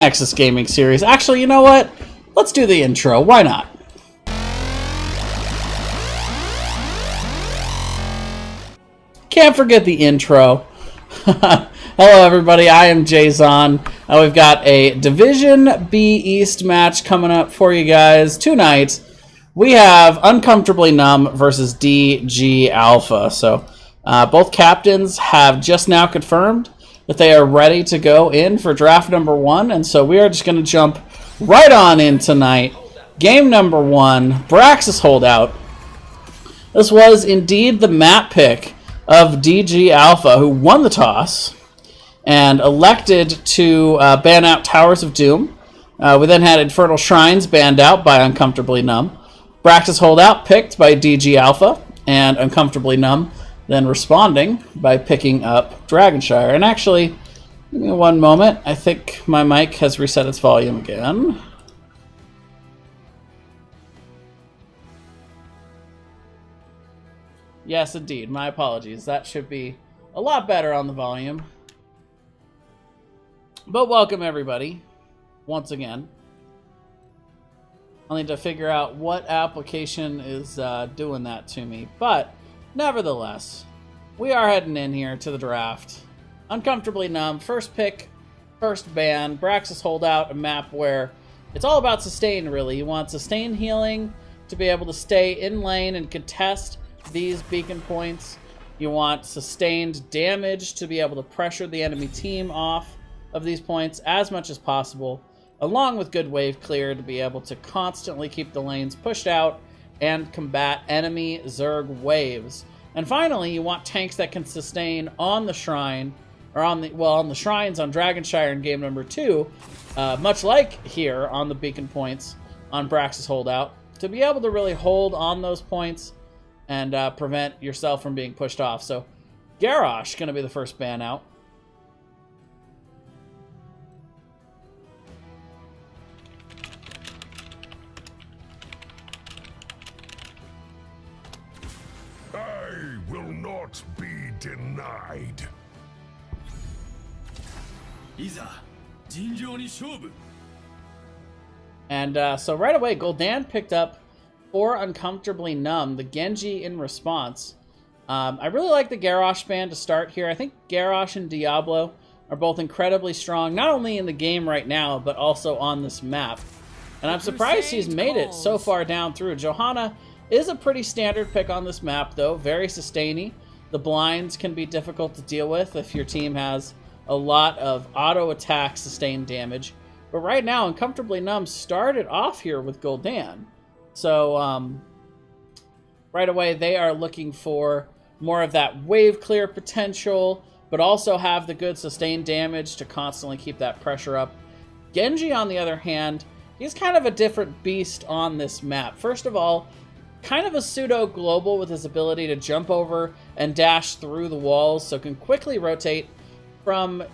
Nexus Gaming series. Actually, you know what? Let's do the intro. Why not? Can't forget the intro. Hello, everybody. I am Jason. We've got a Division B East match coming up for you guys tonight. We have Uncomfortably Numb versus DG Alpha. So both captains have just now confirmed that they are ready to go in for draft number 1, and so we are just going to jump right on in tonight. Game number 1, Braxis Holdout. This was indeed the map pick of DG Alpha, who won the toss and elected to ban out Towers of Doom. We then had Infernal Shrines banned out by Uncomfortably Numb. Braxis Holdout picked by DG Alpha, and Uncomfortably Numb then responding by picking up Dragonshire. And actually, give me one moment. I think my mic has reset its volume again. Yes, indeed. My apologies. That should be a lot better on the volume. But welcome, everybody, once again. I'll need to figure out what application is doing that to me. But nevertheless, we are heading in here to the draft. Uncomfortably Numb, first pick, first ban. Braxis Holdout, a map where it's all about sustain, really. You want sustain healing to be able to stay in lane and contest these beacon points. You want sustained damage to be able to pressure the enemy team off of these points as much as possible, along with good wave clear to be able to constantly keep the lanes pushed out and combat enemy Zerg waves. And finally, you want tanks that can sustain on the shrine, or on the shrines on Dragonshire in game number 2, much like here on the beacon points on Braxis Holdout, to be able to really hold on those points and prevent yourself from being pushed off. So Garrosh going to be the first ban out. I will not be denied. And so right away, Gul'dan picked up for Uncomfortably Numb, the Genji in response. I really like the Garrosh ban to start here. I think Garrosh and Diablo are both incredibly strong, not only in the game right now, but also on this map. And I'm surprised he's made it so far down through. Johanna is a pretty standard pick on this map, though. Very sustainy. The blinds can be difficult to deal with if your team has a lot of auto attack sustained damage. But right now, Uncomfortably Numb started off here with Gul'dan. So right away, they are looking for more of that wave clear potential, but also have the good sustained damage to constantly keep that pressure up. Genji, on the other hand, he's kind of a different beast on this map. First of all, kind of a pseudo-global with his ability to jump over and dash through the walls, so can quickly rotate from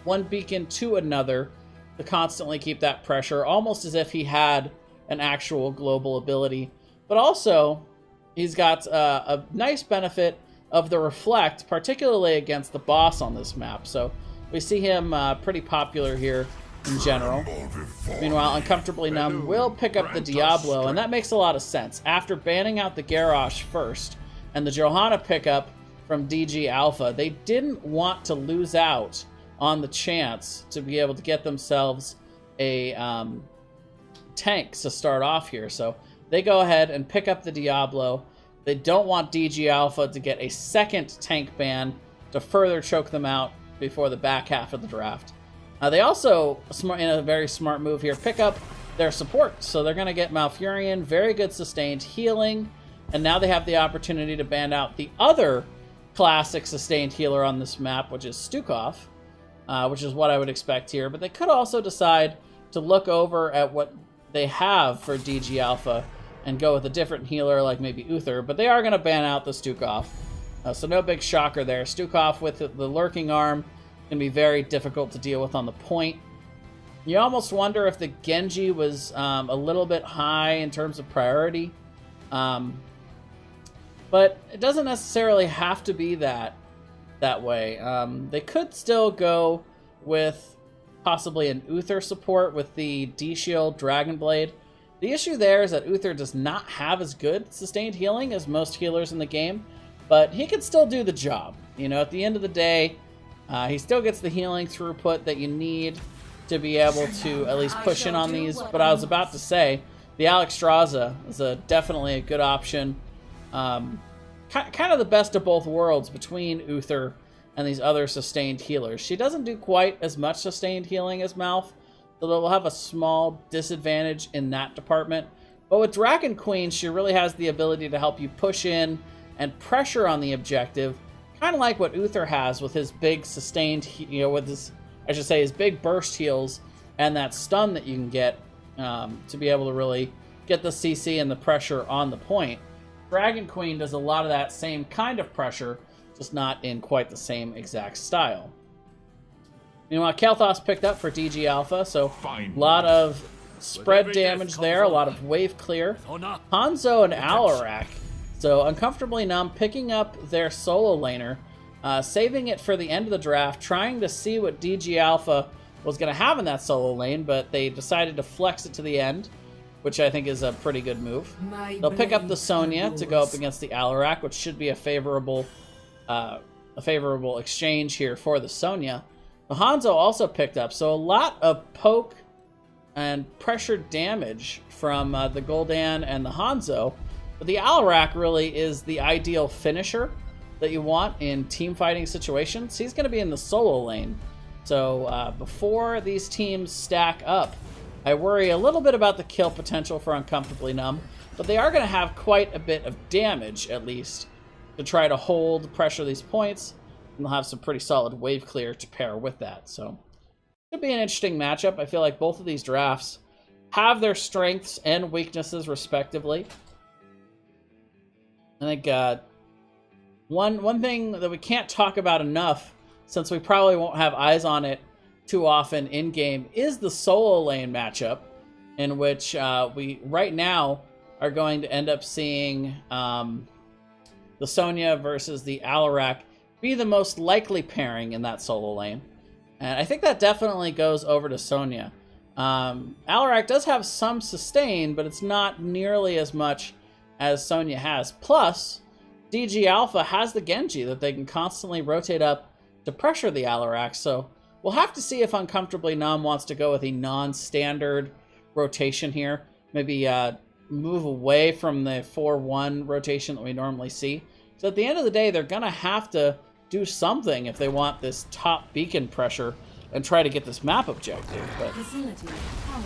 one beacon to another to constantly keep that pressure, almost as if he had an actual global ability. But also, he's got a nice benefit of the reflect, particularly against the boss on this map. So we see him pretty popular here in general. Meanwhile, Uncomfortably Numb will pick up the Diablo, and that makes a lot of sense. After banning out the Garrosh first, and the Johanna pickup from DG Alpha, they didn't want to lose out on the chance to be able to get themselves a tank to start off here. So they go ahead and pick up the Diablo. They don't want DG Alpha to get a second tank ban to further choke them out before the back half of the draft. They also, in a very smart move here, pick up their support. So they're going to get Malfurion, very good sustained healing, and now they have the opportunity to ban out the other classic sustained healer on this map, which is Stukov, which is what I would expect here. But they could also decide to look over at what they have for DG Alpha and go with a different healer like maybe Uther, but they are going to ban out the Stukov. So no big shocker there. Stukov with the lurking arm can be very difficult to deal with on the point. You almost wonder if the Genji was a little bit high in terms of priority. But it doesn't necessarily have to be that way. They could still go with possibly an Uther support with the D-Shield Dragon Blade. The issue there is that Uther does not have as good sustained healing as most healers in the game, but he can still do the job. You know, at the end of the day, he still gets the healing throughput that you need to be able to at least push in on these. But I was about to say, the Alexstrasza is definitely a good option. Kind of the best of both worlds between Uther and these other sustained healers. She doesn't do quite as much sustained healing as Malf, so they'll have a small disadvantage in that department. But with Dragon Queen, she really has the ability to help you push in and pressure on the objective, kind of like what Uther has with his big sustained, you know, with his, I should say, his big burst heals and that stun that you can get to be able to really get the CC and the pressure on the point. Dragon Queen does a lot of that same kind of pressure, just not in quite the same exact style. Meanwhile, Kael'thas picked up for DG Alpha, so a lot of spread damage there, a lot of wave clear. Hanzo and Alarak, so Uncomfortably Numb picking up their solo laner, saving it for the end of the draft, trying to see what DG Alpha was going to have in that solo lane, but they decided to flex it to the end, which I think is a pretty good move. They'll pick up the Sonya to go up against the Alarak, which should be a favorable exchange here for the Sonya. The Hanzo also picked up, so a lot of poke and pressure damage from the Gul'dan and the Hanzo. But the Alarak really is the ideal finisher that you want in team fighting situations. He's going to be in the solo lane. So before these teams stack up, I worry a little bit about the kill potential for Uncomfortably Numb, but they are going to have quite a bit of damage, at least, to try to hold, pressure these points, and they'll have some pretty solid wave clear to pair with that. So it should be an interesting matchup. I feel like both of these drafts have their strengths and weaknesses, respectively. I think one thing that we can't talk about enough, since we probably won't have eyes on it too often in-game, is the solo lane matchup, in which we right now are going to end up seeing the Sonya versus the Alarak be the most likely pairing in that solo lane. And I think that definitely goes over to Sonya. Alarak does have some sustain, but it's not nearly as much as Sonya has. Plus, DG Alpha has the Genji that they can constantly rotate up to pressure the Alarak, so we'll have to see if Uncomfortably Numb wants to go with a non-standard rotation here. Maybe move away from the 4-1 rotation that we normally see. So at the end of the day, they're going to have to do something if they want this top beacon pressure and try to get this map objective. But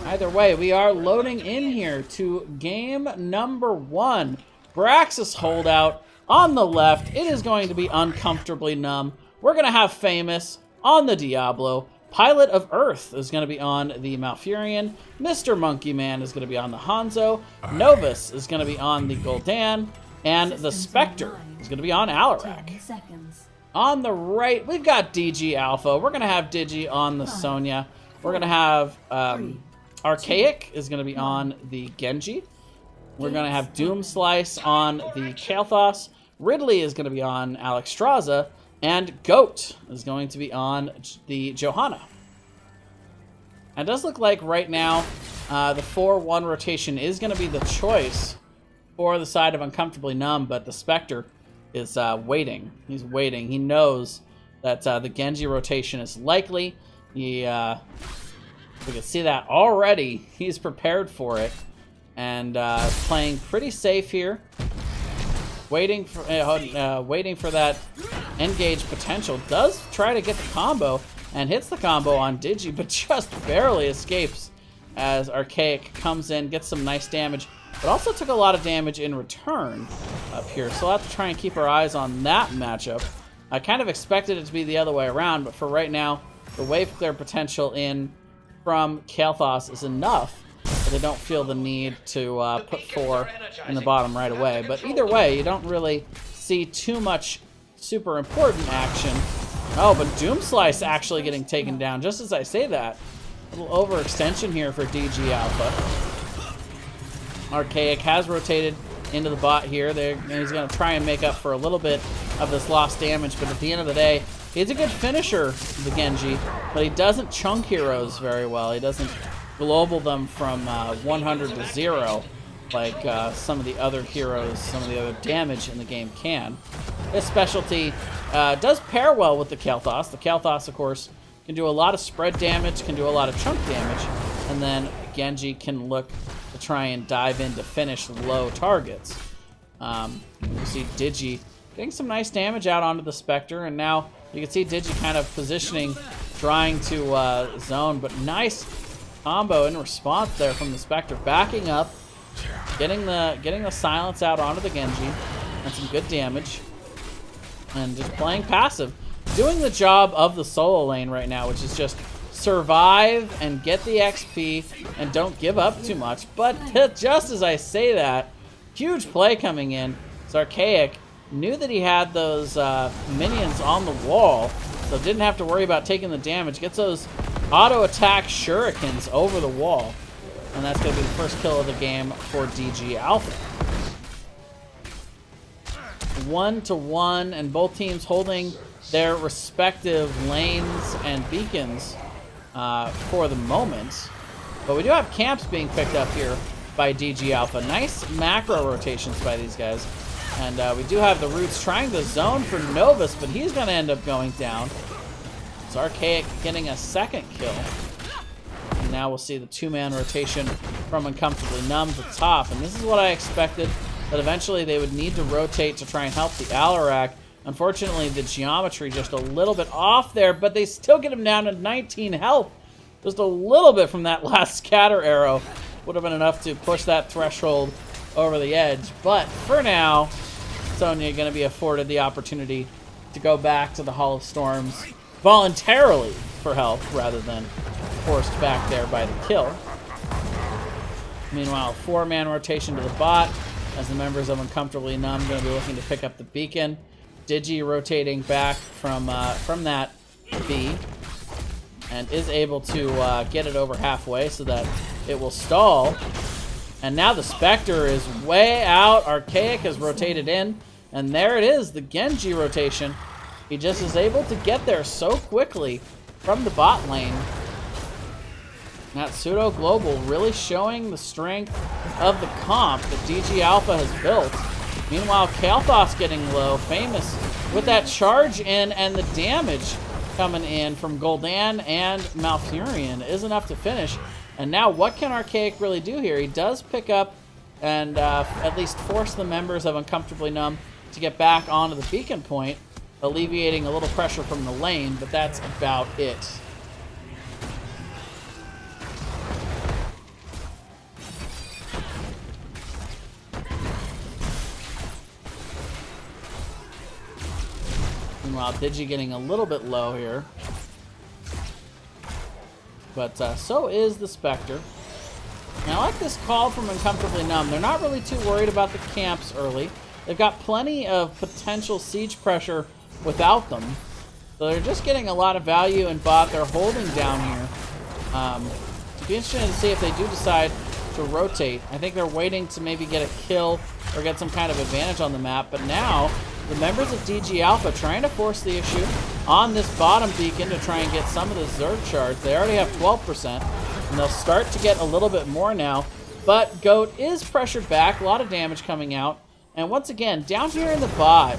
either way, we are loading in here to game number 1. Braxis holdout on the left. It is going to be Uncomfortably Numb. We're going to have Famous on the Diablo. Pilot of Earth is going to be on the Malfurion. Mr. Monkey Man is going to be on the Hanzo. Novus is going to be on the Gul'dan. And the Spectre is going to be on Alarak. On the right, we've got DG Alpha. We're going to have Digi on the Sonya. We're going to have Archaic is going to be on the Genji. We're going to have Doomslice on the Kael'thas. Ridley is going to be on Alexstrasza. And Goat is going to be on the Johanna. It does look like right now the 4-1 rotation is going to be the choice for the side of Uncomfortably Numb, but the Spectre is waiting. He's waiting. He knows that the Genji rotation is likely. We can see that already. He's prepared for it and playing pretty safe here. Waiting for that engage potential. Does try to get the combo and hits the combo on Digi, but just barely escapes as Archaic comes in, gets some nice damage, but also took a lot of damage in return up here. So we'll have to try and keep our eyes on that matchup. I kind of expected it to be the other way around, but for right now, the wave clear potential in from Kael'thas is enough that they don't feel the need to put 4 in the bottom right away. But either way, you don't really see too much super important action. Oh, but Doomslice actually getting taken down just as I say that. A little overextension here for DG Alpha. Archaic has rotated into the bot here. He's going to try and make up for a little bit of this lost damage, but at the end of the day, He's a good finisher, the Genji, but he doesn't chunk heroes very well. He doesn't global them from 100 to 0 like some of the other heroes, some of the other damage in the game can. His specialty does pair well with the Kael'thas. The Kael'thas, of course, can do a lot of spread damage, can do a lot of chunk damage, and then Genji can look to try and dive in to finish low targets. You see Digi getting some nice damage out onto the Spectre, and now you can see Digi kind of positioning, trying to zone, but nice combo in response there from the Spectre, backing up, getting the silence out onto the Genji, and some good damage, and just playing passive, doing the job of the solo lane right now, which is just survive and get the XP and don't give up too much. But just as I say that, huge play coming in. Archaic knew that he had those minions on the wall, so didn't have to worry about taking the damage. Gets those auto attack shurikens over the wall, and that's going to be the first kill of the game for DG Alpha. 1-1, and both teams holding their respective lanes and beacons for the moment. But we do have camps being picked up here by DG Alpha. Nice macro rotations by these guys. And we do have the Roots trying to zone for Novus, but he's going to end up going down. It's Archaic getting a second kill. And now we'll see the two-man rotation from Uncomfortably Numb to top. And this is what I expected, that eventually they would need to rotate to try and help the Alarak. Unfortunately, the geometry just a little bit off there, but they still get him down to 19 health. Just a little bit from that last scatter arrow would have been enough to push that threshold over the edge. But for now, Sonya going to be afforded the opportunity to go back to the Hall of Storms voluntarily for help rather than forced back there by the kill. Meanwhile, four-man rotation to the bot as the members of Uncomfortably Numb going to be looking to pick up the beacon. Digi rotating back from that B and is able to get it over halfway so that it will stall. And now the Spectre is way out. Archaic has rotated in, and there it is, the Genji rotation. He just is able to get there so quickly from the bot lane. That pseudo global really showing the strength of the comp that DG Alpha has built. Meanwhile, Kael'thas getting low, famous with that charge in, and the damage coming in from Gul'dan and Malfurion is enough to finish. And now what can Archaic really do here? He does pick up and at least force the members of Uncomfortably Numb to get back onto the beacon point, alleviating a little pressure from the lane, but that's about it. Meanwhile, Digi getting a little bit low here. But so is the Spectre. Now, I like this call from Uncomfortably Numb. They're not really too worried about the camps early. They've got plenty of potential siege pressure without them. So they're just getting a lot of value in bot. They're holding down here. It'll be interesting to see if they do decide to rotate. I think they're waiting to maybe get a kill or get some kind of advantage on the map. But now, the members of DG Alpha trying to force the issue on this bottom beacon to try and get some of the Zerg shards. They already have 12%, and they'll start to get a little bit more now. But Goat is pressured back, a lot of damage coming out. And once again, down here in the bot,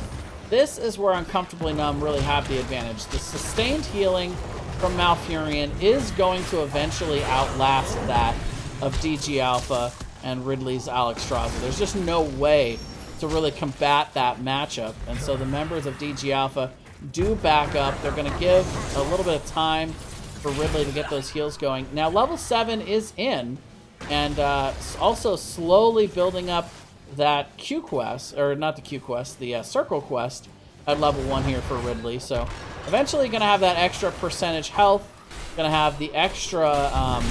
this is where Uncomfortably Numb really have the advantage. The sustained healing from Malfurion is going to eventually outlast that of DG Alpha and Ridley's Alex Strasser. There's just no way to really combat that matchup. And so the members of DG Alpha do back up. They're going to give a little bit of time for Ridley to get those heals going. Now, level 7 is in, and also slowly building up that Q quest, or not the Q quest, the Circle quest at level 1 here for Ridley. So eventually going to have that extra percentage health, going to have the extra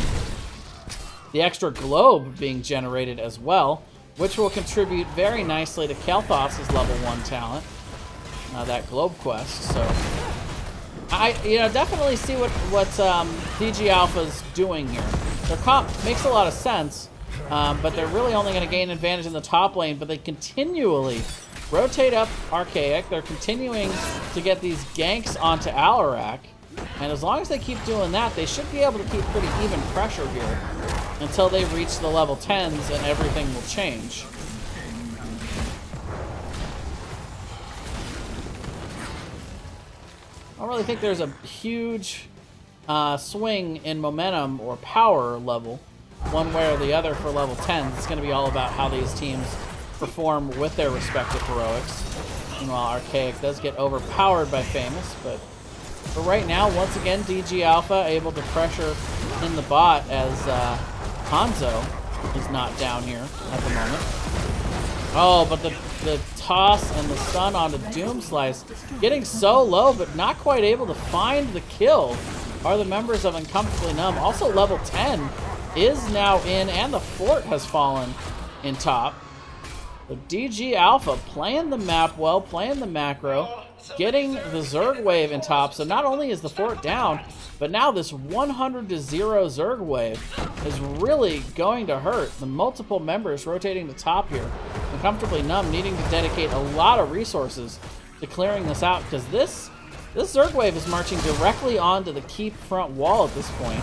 globe being generated as well, which will contribute very nicely to Kael'thas' level 1 talent, that globe quest. So I definitely see what DG Alpha's doing here. Their comp makes a lot of sense, but they're really only going to gain advantage in the top lane, but they continually rotate up Archaic. They're continuing to get these ganks onto Alarak. And as long as they keep doing that, they should be able to keep pretty even pressure here until they reach the level 10s and everything will change. I don't really think there's a huge swing in momentum or power level one way or the other for level 10s. It's going to be all about how these teams perform with their respective heroics. Meanwhile, Archaic does get overpowered by Famous, but for right now, once again, DG Alpha able to pressure in the bot as Hanzo is not down here at the moment. Oh, but the toss and the stun onto Doom Slice, getting so low, but not quite able to find the kill, are the members of Uncomfortably Numb. Also, level 10 is now in, and the fort has fallen in top. The DG Alpha playing the map well, playing the macro, getting the Zerg wave in top. So not only is the fort down, but now this 100-0 Zerg wave is really going to hurt. The multiple members rotating to top here. Uncomfortably Numb needing to dedicate a lot of resources to clearing this out, because this Zerg wave is marching directly onto the keep front wall at this point.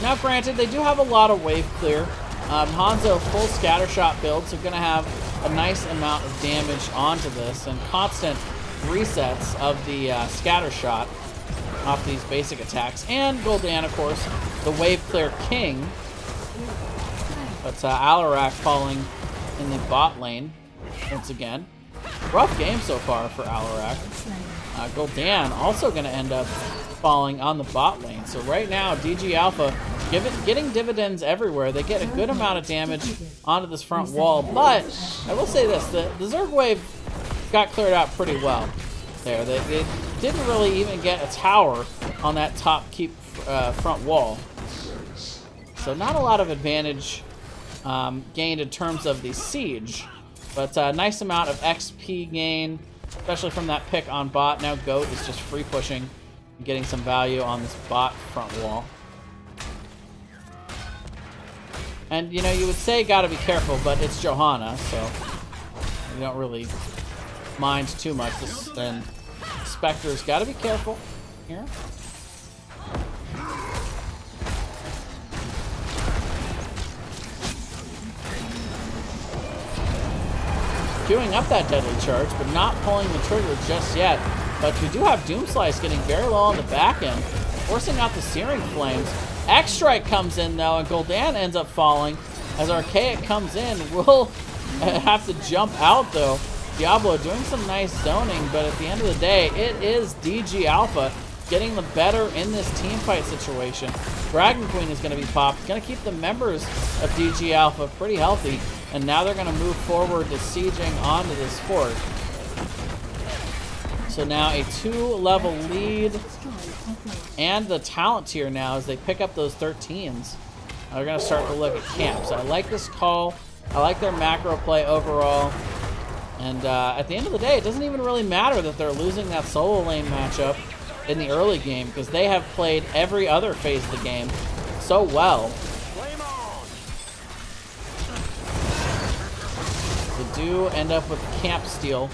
Now granted, they do have a lot of wave clear. Hanzo full scattershot build, so going to have a nice amount of damage onto this, and constant resets of the scattershot off these basic attacks. And Gul'dan, of course, the wave clear king. But Alarak falling in the bot lane once again. Rough game so far for Alarak. Gul'dan also going to end up falling on the bot lane. So right now, DG Alpha getting dividends everywhere. They get a good amount of damage onto this front wall. But I will say this, the Zerg wave got cleared out pretty well there. They didn't really even get a tower on that top keep front wall. So not a lot of advantage gained in terms of the siege. But a nice amount of XP gain, especially from that pick on bot. Now Goat is just free pushing and getting some value on this bot front wall. And, you know, you would say gotta be careful, but it's Johanna, so you don't really mind too much. Then Spectre's gotta be careful here. Queuing up that deadly charge, but not pulling the trigger just yet. But we do have Doom Slice getting very low on the back end, forcing out the Searing Flames. X-Strike comes in, though, and Gul'dan ends up falling. As Archaic comes in, we'll have to jump out, though. Diablo doing some nice zoning, but at the end of the day, it is DG Alpha getting the better in this team fight situation. Dragon Queen is going to be popped. Going to keep the members of DG Alpha pretty healthy, and now they're going to move forward to sieging onto this fort. So now a 2-level lead, and the talent tier now as they pick up those 13s. They're going to start to look at camps. I like this call. I like their macro play overall. And at the end of the day, it doesn't even really matter that they're losing that solo lane matchup in the early game, because they have played every other phase of the game so well. They do end up with camp steal.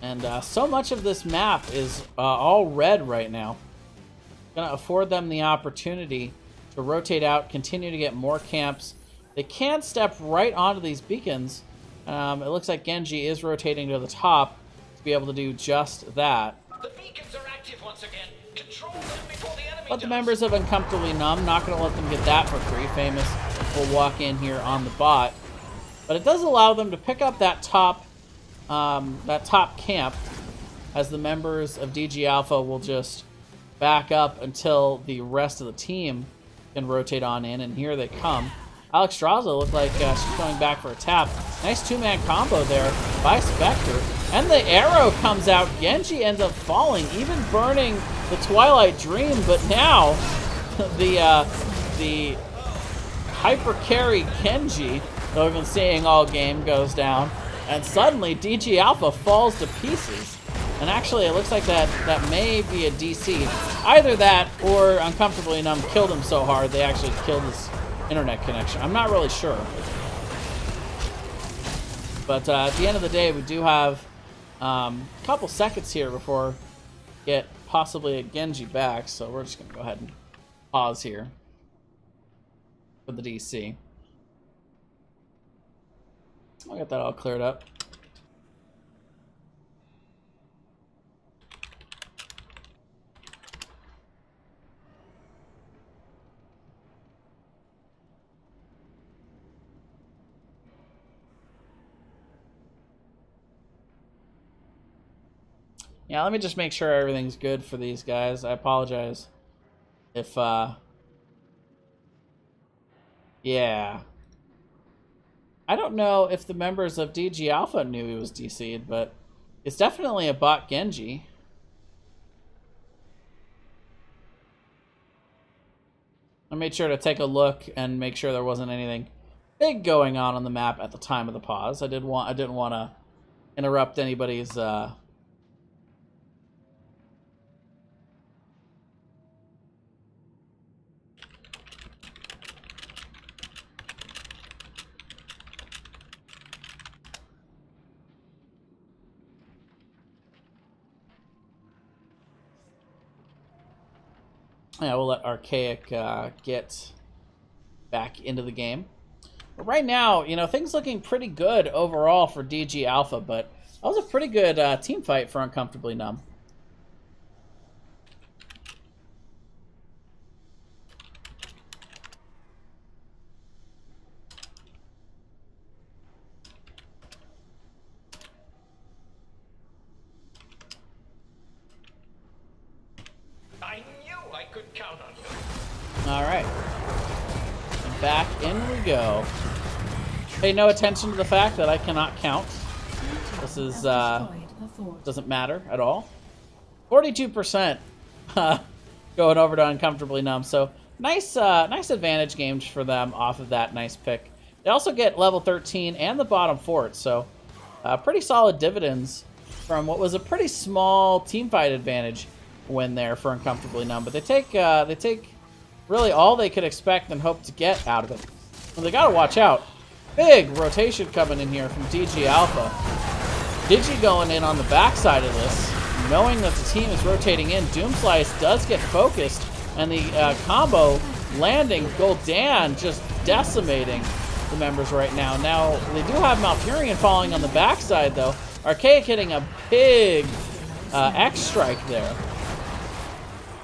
And so much of this map is all red right now. Going to afford them the opportunity to rotate out, continue to get more camps. They can step right onto these beacons. It looks like Genji is rotating to the top to be able to do just that. The beacons are active once again. Control them before the enemy But the does. members of Uncomfortably Numb, not going to let them get that for free. Famous will walk in here on the bot. But it does allow them to pick up that top camp, as the members of DG Alpha will just back up until the rest of the team can rotate on in, and here they come. Alexstrasza looked like she's going back for a tap. Nice two-man combo there by Spectre. And the arrow comes out. Genji ends up falling, even burning the Twilight Dream, but now the hyper carry Genji that we've been seeing all game goes down, and suddenly DG Alpha falls to pieces. And actually, it looks like that may be a DC. Either that, or Uncomfortably Numb killed him so hard they actually killed his internet connection. I'm not really sure. But at the end of the day, we do have a couple seconds here before we get possibly a Genji back, so we're just going to go ahead and pause here for the DC. I'll get that all cleared up. Yeah, let me just make sure everything's good for these guys. I apologize if, yeah. I don't know if the members of DG Alpha knew he was DC'd, but it's definitely a bot Genji. I made sure to take a look and make sure there wasn't anything big going on the map at the time of the pause. I didn't want to interrupt anybody's, yeah, we'll let Archaic get back into the game. But right now, you know, things looking pretty good overall for DG Alpha, but that was a pretty good team fight for Uncomfortably Numb. I knew I could count on you. All right. And back in we go. Pay no attention to the fact that I cannot count. This is, doesn't matter at all. 42% going over to Uncomfortably Numb. So nice, nice advantage games for them off of that nice pick. They also get level 13 and the bottom fort. So pretty solid dividends from what was a pretty small team fight advantage win there for Uncomfortably Numb. But they take really all they could expect and hope to get out of it. Well, they got to watch out. Big rotation coming in here from DG Alpha. Digi going in on the backside of this, knowing that the team is rotating in. Doomslice does get focused, and the combo landing. Gul'dan just decimating the members right now. Now, they do have Malfurion falling on the backside, though. Archaic hitting a big X strike there.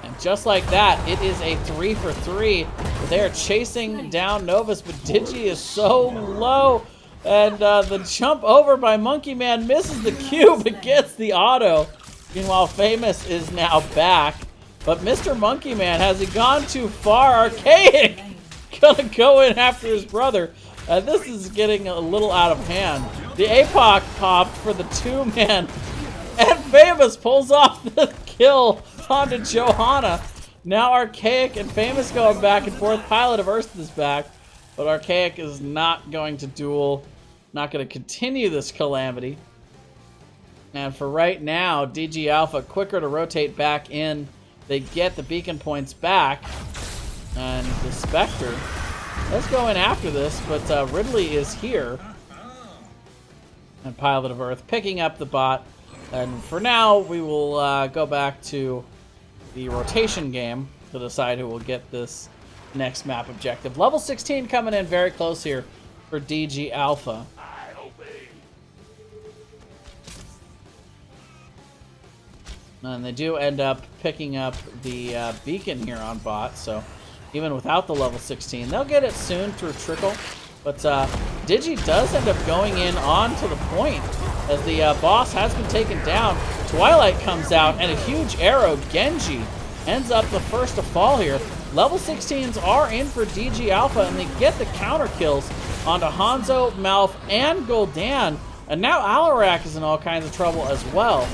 And just like that, it is a 3 for 3. They're chasing down Novus, but Digi is so low. And the jump over by Monkey Man misses the Q, but gets the auto. Meanwhile, Famous is now back. But Mr. Monkey Man, has he gone too far? Archaic gonna go in after his brother. This is getting a little out of hand. The APOC popped for the 2-man. And Famous pulls off the kill onto Johanna. Now Archaic and Famous going back and forth. Pilot of Earth is back. But Archaic is not going to duel. Not going to continue this calamity. And for right now, DG Alpha quicker to rotate back in. They get the beacon points back. And the Spectre, let's go in after this, but Ridley is here. And Pilot of Earth picking up the bot. And for now, we will go back to the rotation game to decide who will get this next map objective. Level 16 coming in very close here for DG Alpha. And they do end up picking up the beacon here on bot, so even without the level 16, they'll get it soon through Trickle. But Digi does end up going in on to the point as the boss has been taken down. Twilight comes out and a huge arrow. Genji ends up the first to fall here. Level 16s are in for DG Alpha, and they get the counter kills onto Hanzo, Malf, and Gul'dan. And now Alarak is in all kinds of trouble as well.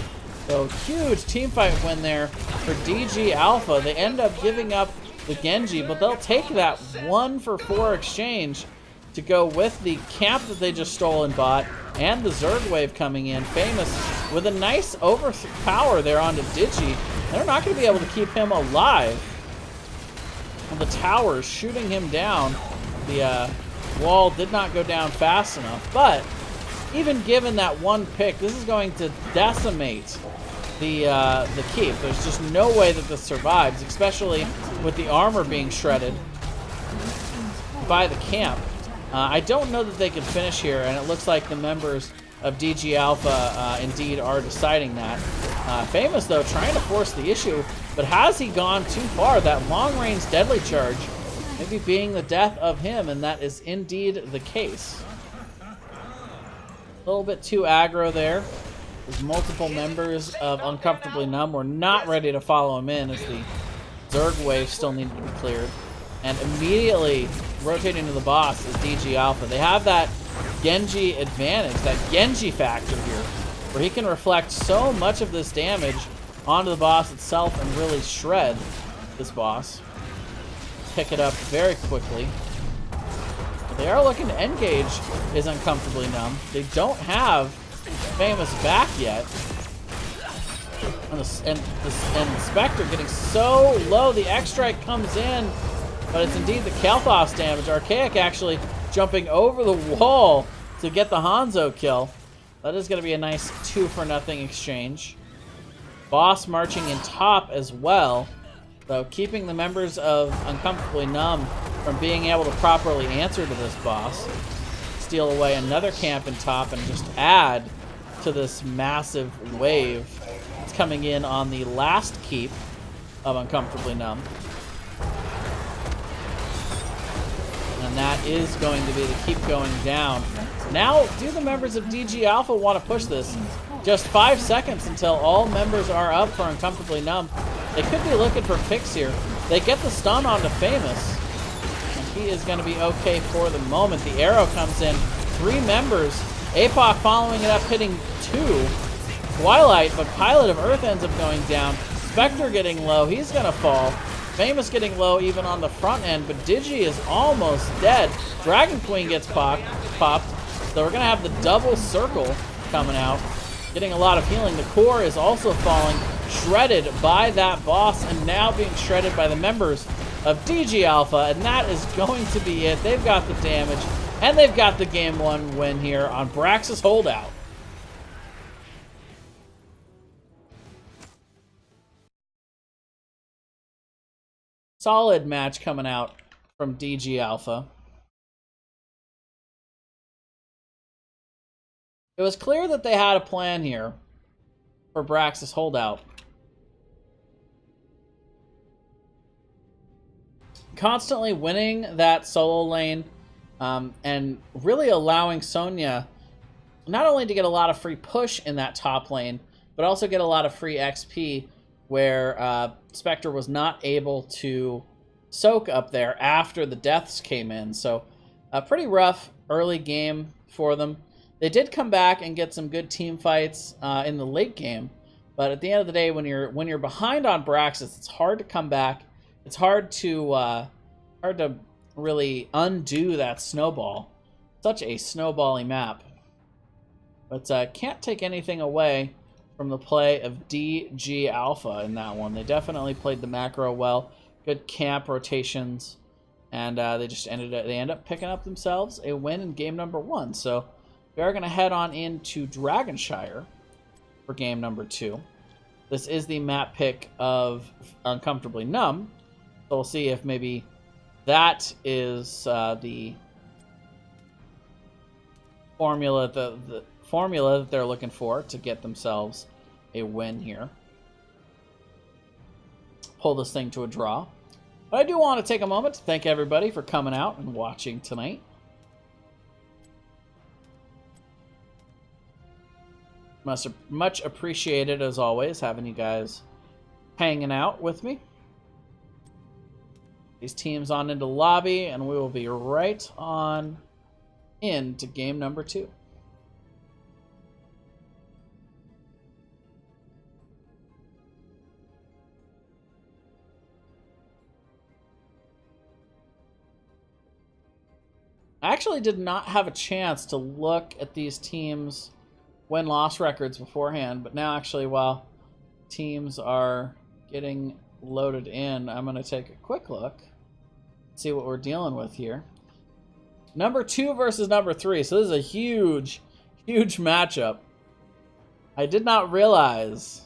So huge teamfight win there for DG Alpha. They end up giving up the Genji, but they'll take that 1 for 4 exchange to go with the camp that they just stole and bought, and the Zerg wave coming in. Famous with a nice overpower there onto Digi. They're not going to be able to keep him alive. And the towers shooting him down. The wall did not go down fast enough, but even given that one pick, this is going to decimate the keep. There's just no way that this survives, especially with the armor being shredded by the camp. I don't know that they can finish here, and it looks like the members of DG Alpha indeed are deciding that. Famous, though, trying to force the issue, but has he gone too far? That long-range deadly charge maybe being the death of him, and that is indeed the case. A little bit too aggro there. There's multiple members of Uncomfortably Numb were not ready to follow him in, as the Zerg wave still needed to be cleared. And immediately rotating to the boss is DG Alpha. They have that Genji advantage, that Genji factor here, where he can reflect so much of this damage onto the boss itself and really shred this boss. Pick it up very quickly. They are looking to engage is Uncomfortably Numb. They don't have Famous back yet. And Spectre getting so low. The X-Strike comes in, but it's indeed the Kalthos damage. Archaic actually jumping over the wall to get the Hanzo kill. That is going to be a nice 2-for-0 exchange. Boss marching in top as well, though keeping the members of Uncomfortably Numb from being able to properly answer to this boss. Steal away another camp in top and just add to this massive wave that's coming in on the last keep of Uncomfortably Numb. And that is going to be the keep going down. Now, do the members of DG Alpha want to push this? Just 5 seconds until all members are up for Uncomfortably Numb. They could be looking for picks here. They get the stun onto Famous, and he is going to be okay for the moment. The arrow comes in. 3 members. APOC following it up, hitting 2. Twilight, but Pilot of Earth ends up going down. Spectre getting low. He's going to fall. Famous getting low even on the front end, but Digi is almost dead. Dragon Queen gets popped. So we're going to have the double circle coming out. Getting a lot of healing. The core is also falling, shredded by that boss, and now being shredded by the members of DG Alpha, and that is going to be it. They've got the damage, and they've got the Game 1 win here on Brax's Holdout. Solid match coming out from DG Alpha. It was clear that they had a plan here for Brax's Holdout. Constantly winning that solo lane and really allowing Sonya not only to get a lot of free push in that top lane, but also get a lot of free XP where Spectre was not able to soak up there after the deaths came in. So a pretty rough early game for them. They did come back and get some good team fights in the late game, but at the end of the day, when you're behind on Braxis, it's hard to come back. It's hard to really undo that snowball. Such a snowbally map, but can't take anything away from the play of DG Alpha in that one. They definitely played the macro well. Good camp rotations, and they end up picking up themselves a win in game number 1. So we are going to head on into Dragonshire for game number 2. This is the map pick of Uncomfortably Numb, so we'll see if maybe that is the formula that they're looking for to get themselves a win here. Pull this thing to a draw. But I do want to take a moment to thank everybody for coming out and watching tonight. Much appreciated, as always, having you guys hanging out with me. These teams on into lobby, and we will be right on into game number 2. I actually did not have a chance to look at these teams' win-loss records beforehand, but now actually while teams are getting loaded in, I'm going to take a quick look, see what we're dealing with here. Number 2 versus number 3, so this is a huge Huge matchup. I did not realize.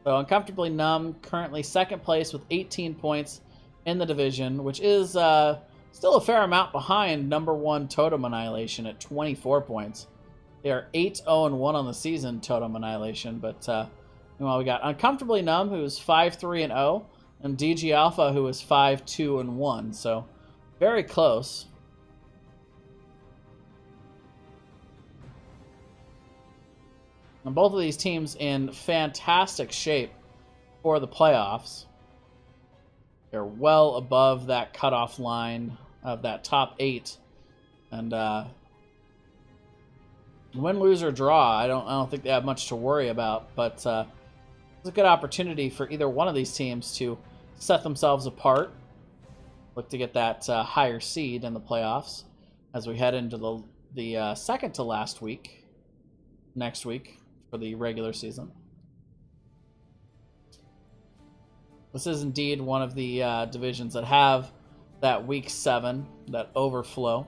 So Uncomfortably Numb, currently second place with 18 points in the division, which is still a fair amount behind number 1 Totem Annihilation at 24 points. They are 8-0-1 on the season, Totem Annihilation. But meanwhile, we got Uncomfortably Numb, who's 5-3-0, and DG Alpha, who is 5-2-1. So very close. And both of these teams in fantastic shape for the playoffs. They're well above that cutoff line of that top 8. And win, lose, or draw, I don't think they have much to worry about. But it's a good opportunity for either one of these teams to set themselves apart. Look to get that higher seed in the playoffs as we head into the second to last week, next week, for the regular season. This is indeed one of the divisions that have that week 7, that overflow.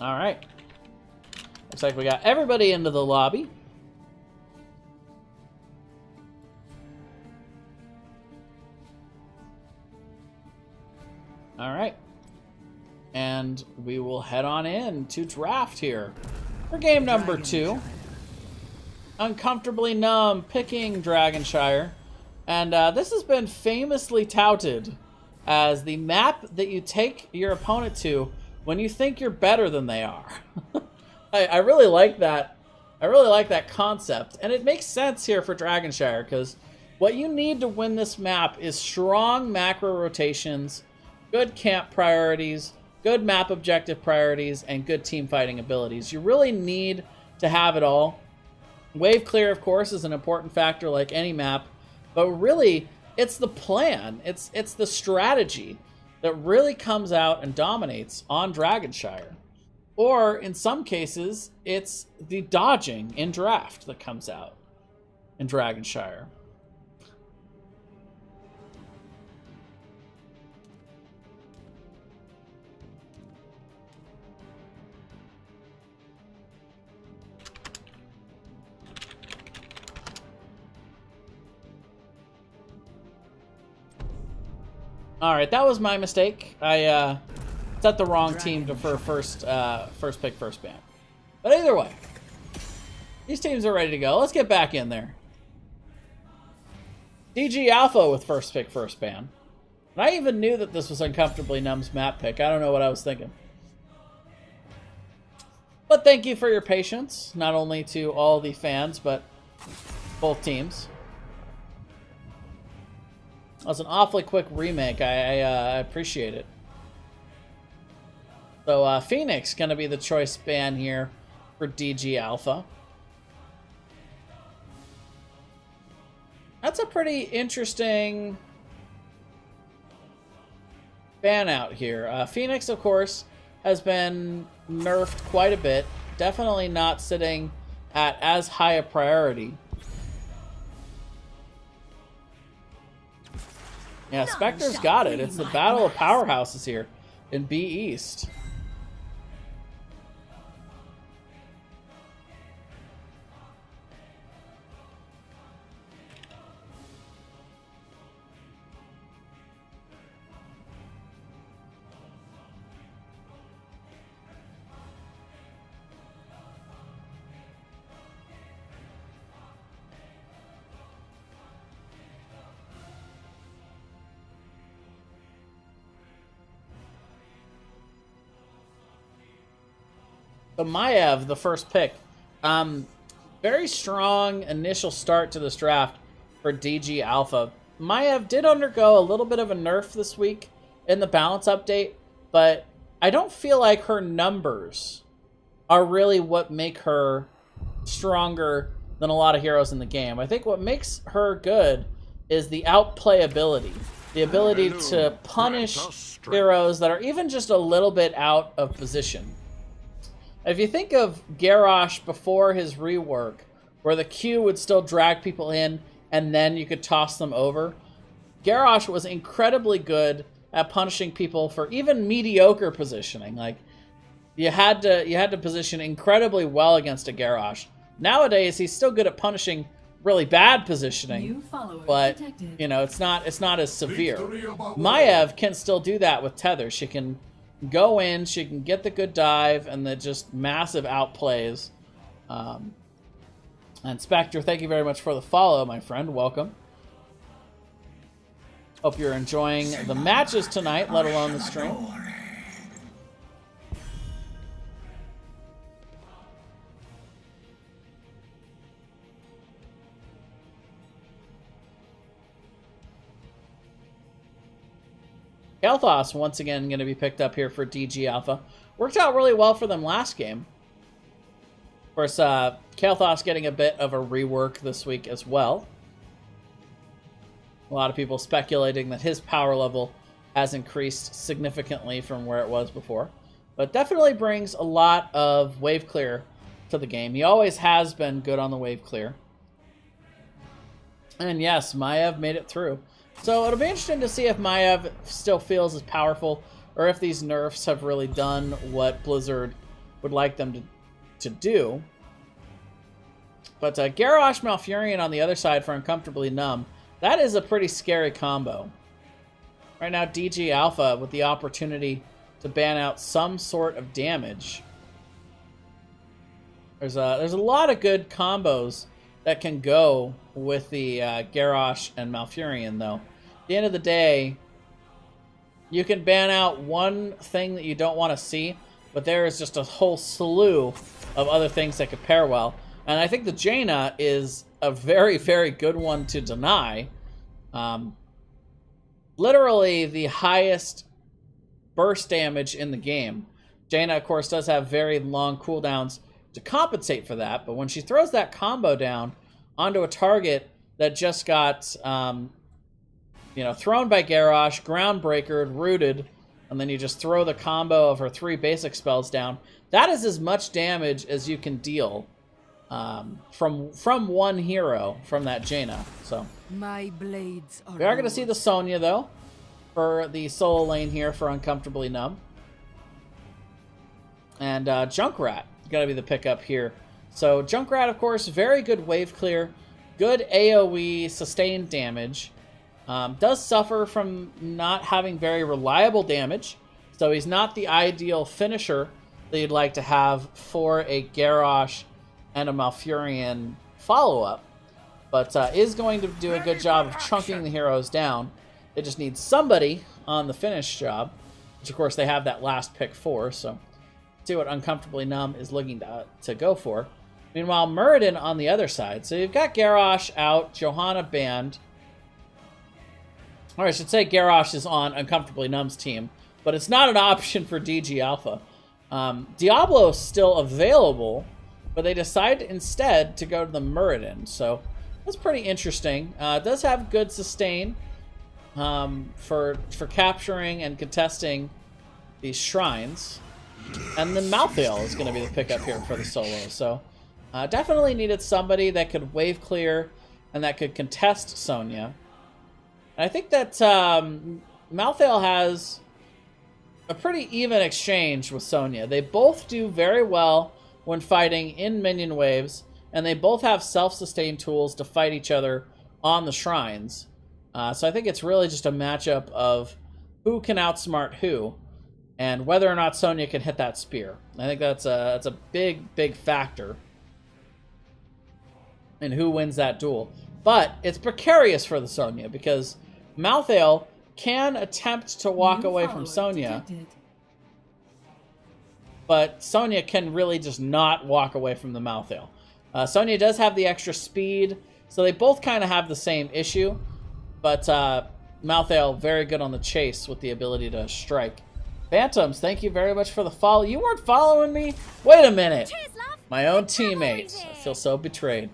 All right. Looks like we got everybody into the lobby. All right. And we will head on in to draft here for game number 2. Uncomfortably Numb picking Dragonshire. And this has been famously touted as the map that you take your opponent to when you think you're better than they are. I really like that. I really like that concept. And it makes sense here for Dragonshire, because what you need to win this map is strong macro rotations, good camp priorities, good map objective priorities, and good team fighting abilities. You really need to have it all. Wave clear, of course, is an important factor like any map, but really, it's the plan. It's the strategy that really comes out and dominates on Dragonshire. Or, in some cases, it's the dodging in draft that comes out in Dragonshire. Alright, that was my mistake. I set the wrong team for first pick, first ban. But either way, these teams are ready to go. Let's get back in there. DG Alpha with first pick, first ban. And I even knew that this was Uncomfortably Numb's map pick. I don't know what I was thinking. But thank you for your patience, not only to all the fans, but both teams. That was an awfully quick remake. I appreciate it. So Phoenix going to be the choice ban here for DG Alpha. That's a pretty interesting ban out here. Phoenix, of course, has been nerfed quite a bit. Definitely not sitting at as high a priority. Yeah, Spectre's got it. It's the battle of powerhouses here in B East. So Maiev, the first pick. Very strong initial start to this draft for DG Alpha. Maiev did undergo a little bit of a nerf this week in the balance update, but I don't feel like her numbers are really what make her stronger than a lot of heroes in the game. I think what makes her good is the outplayability. The ability to punish heroes that are even just a little bit out of position. If you think of Garrosh before his rework, where the Q would still drag people in and then you could toss them over, Garrosh was incredibly good at punishing people for even mediocre positioning. Like, you had to position incredibly well against a Garrosh. Nowadays, he's still good at punishing really bad positioning, but you know, it's not as severe. Maiev can still do that with Tether. She can go in, she can get the good dive, and then just massive outplays. And Spectre, thank you very much for the follow, my friend. Welcome. Hope you're enjoying the matches tonight, let alone the stream. Kael'thas once again going to be picked up here for DG Alpha. Worked out really well for them last game. Of course, Kael'thas getting a bit of a rework this week as well. A lot of people speculating that his power level has increased significantly from where it was before. But definitely brings a lot of wave clear to the game. He always has been good on the wave clear. And yes, Maiev made it through. So it'll be interesting to see if Maiev still feels as powerful, or if these nerfs have really done what Blizzard would like them to do. But Garrosh Malfurion on the other side for Uncomfortably Numb, that is a pretty scary combo. Right now, DG Alpha with the opportunity to ban out some sort of damage. There's a lot of good combos that can go with the Garrosh and Malfurion, though. At the end of the day, you can ban out one thing that you don't want to see, but there is just a whole slew of other things that could pair well. And I think the Jaina is a very, very good one to deny. Literally the highest burst damage in the game. Jaina, of course, does have very long cooldowns to compensate for that, but when she throws that combo down onto a target that just got, thrown by Garrosh, groundbreakered, rooted, and then you just throw the combo of her 3 basic spells down, that is as much damage as you can deal from one hero, from that Jaina. So my blades are we are going to see the Sonya, though, for the solo lane here for Uncomfortably Numb. And Junkrat got to be the pickup here. So Junkrat, of course, very good wave clear, good AoE sustained damage. Does suffer from not having very reliable damage, so he's not the ideal finisher that you'd like to have for a Garrosh and a Malfurion follow-up, but is going to do a good job of chunking the heroes down. They just need somebody on the finish job, which of course they have that last pick for, so see what Uncomfortably Numb is looking to go for. Meanwhile, Muradin on the other side. So you've got Garrosh out, Johanna banned. Or I should say Garrosh is on Uncomfortably Numb's team, but it's not an option for DG Alpha. Diablo is still available, but they decide instead to go to the Muradin. So that's pretty interesting. It does have good sustain for capturing and contesting these shrines. And then Malthael is going to be the pickup here for the solo. So definitely needed somebody that could wave clear and that could contest Sonya. And I think that Malthael has a pretty even exchange with Sonya. They both do very well when fighting in minion waves, and they both have self-sustained tools to fight each other on the shrines. So I think it's really just a matchup of who can outsmart who, and whether or not Sonya can hit that spear. I think that's a big, big factor in who wins that duel. But it's precarious for the Sonya, because Malthael can attempt to walk away from Sonya, but Sonya can really just not walk away from the Malthael. Sonya does have the extra speed, so they both kind of have the same issue, but Malthael very good on the chase with the ability to strike. Phantoms, thank you very much for the follow. You weren't following me? Wait a minute. My own teammates. I feel so betrayed.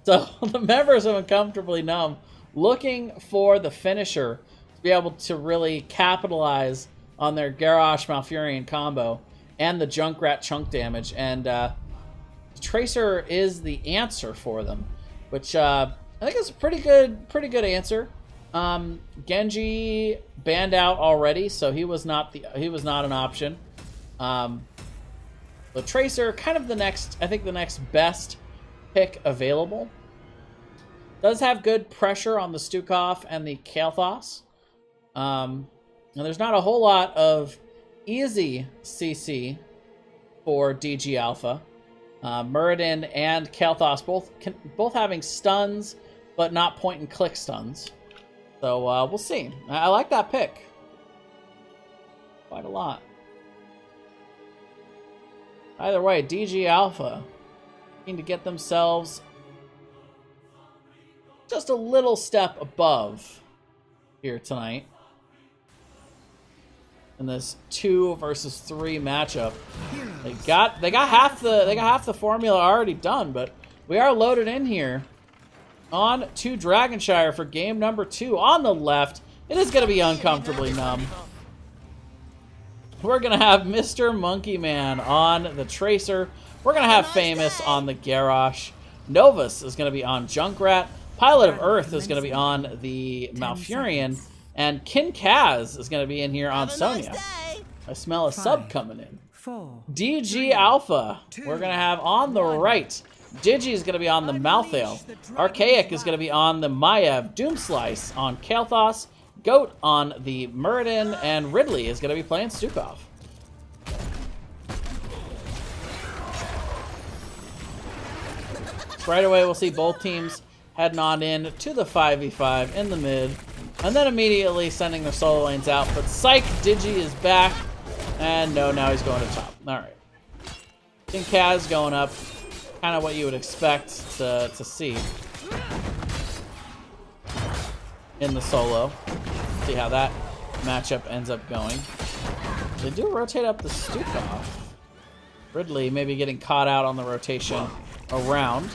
So the members of Uncomfortably Numb looking for the finisher to be able to really capitalize on their Garrosh Malfurion combo and the Junkrat chunk damage, and Tracer is the answer for them, which I think is a pretty good answer. Genji banned out already, so he was not an option. The Tracer, kind of the next, I think the next best pick available. Does have good pressure on the Stukov and the Kael'thas. And there's not a whole lot of easy CC for DG Alpha. Muradin and Kael'thas both having stuns, but not point and click stuns. So we'll see. I like that pick quite a lot. Either way, DG Alpha need to get themselves just a little step above here tonight in this 2 versus 3 matchup. They got half the formula already done, but we are loaded in here on to Dragonshire for game number 2. On the left, it is going to be Uncomfortably Numb. We're going to have Mr. Monkey Man on the Tracer. We're going to have Famous on the Garrosh. Novus is going to be on Junkrat. Pilot of Earth is going to be on the Malfurion. And Kin Kaz is going to be in here on Sonya. I smell a sub coming in. DG Alpha, we're going to have on the right. Digi is going to be on the Malthael. Archaic is going to be on the Maiev. Doomslice on Kael'thas. Goat on the Muradin, and Ridley is going to be playing Stukov. Right away, we'll see both teams heading on in to the 5v5 in the mid, and then immediately sending their solo lanes out. But Psych, Digi is back, and no, now he's going to top. All right. King Kaz going up, kind of what you would expect to see in the solo. See how that matchup ends up going. They do rotate up the Stukov. Ridley maybe getting caught out on the rotation around.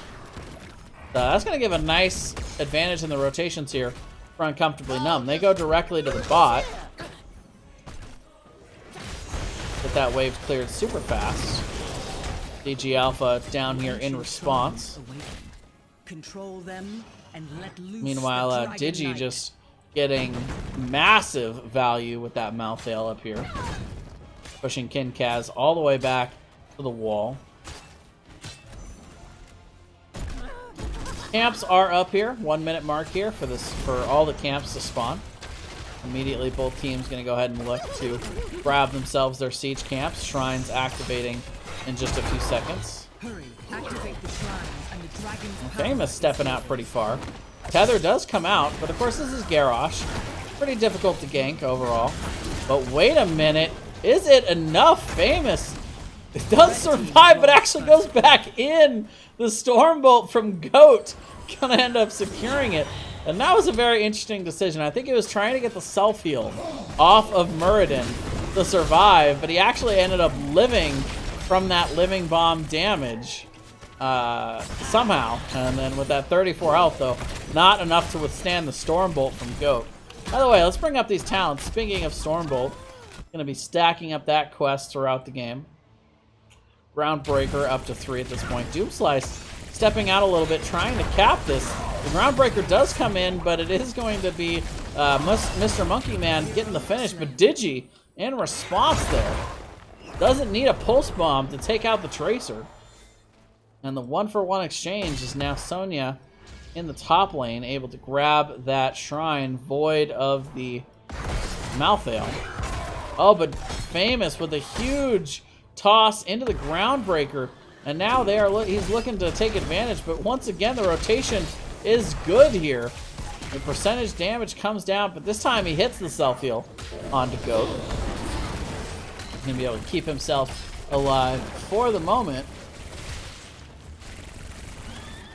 That's going to give a nice advantage in the rotations here for Uncomfortably Numb. They go directly to the bot. Get that wave cleared super fast. DG Alpha down here in response. Meanwhile, Digi just getting massive value with that Malthael up here. Pushing Kin Kaz all the way back to the wall. Camps are up here. 1 minute mark here for all the camps to spawn. Immediately, both teams going to go ahead and look to grab themselves their siege camps. Shrines activating in just a few seconds. Famous stepping out pretty far. Tether does come out, but of course this is Garrosh. Pretty difficult to gank overall. But wait a minute, is it enough? Famous, it does survive, but actually goes back in. The Stormbolt from Goat gonna end up securing it. And that was a very interesting decision. I think he was trying to get the self-heal off of Muradin to survive, but he actually ended up living from that living bomb damage somehow. And then with that 34 health, though, not enough to withstand the Stormbolt from Goat. By the way, let's bring up these talents. Speaking of Stormbolt, going to be stacking up that quest throughout the game. Groundbreaker up to 3 at this point. Doomslice stepping out a little bit, trying to cap this. The Groundbreaker does come in, but it is going to be Mr. Monkey Man getting the finish. But Digi, in response there, doesn't need a Pulse Bomb to take out the Tracer. And the 1-for-1 exchange is now Sonya in the top lane, able to grab that Shrine void of the Malthael. Oh, but Famous with a huge toss into the Groundbreaker. And now he's looking to take advantage, but once again, the rotation is good here. The percentage damage comes down, but this time he hits the self-heal onto Goat. He's going to be able to keep himself alive for the moment.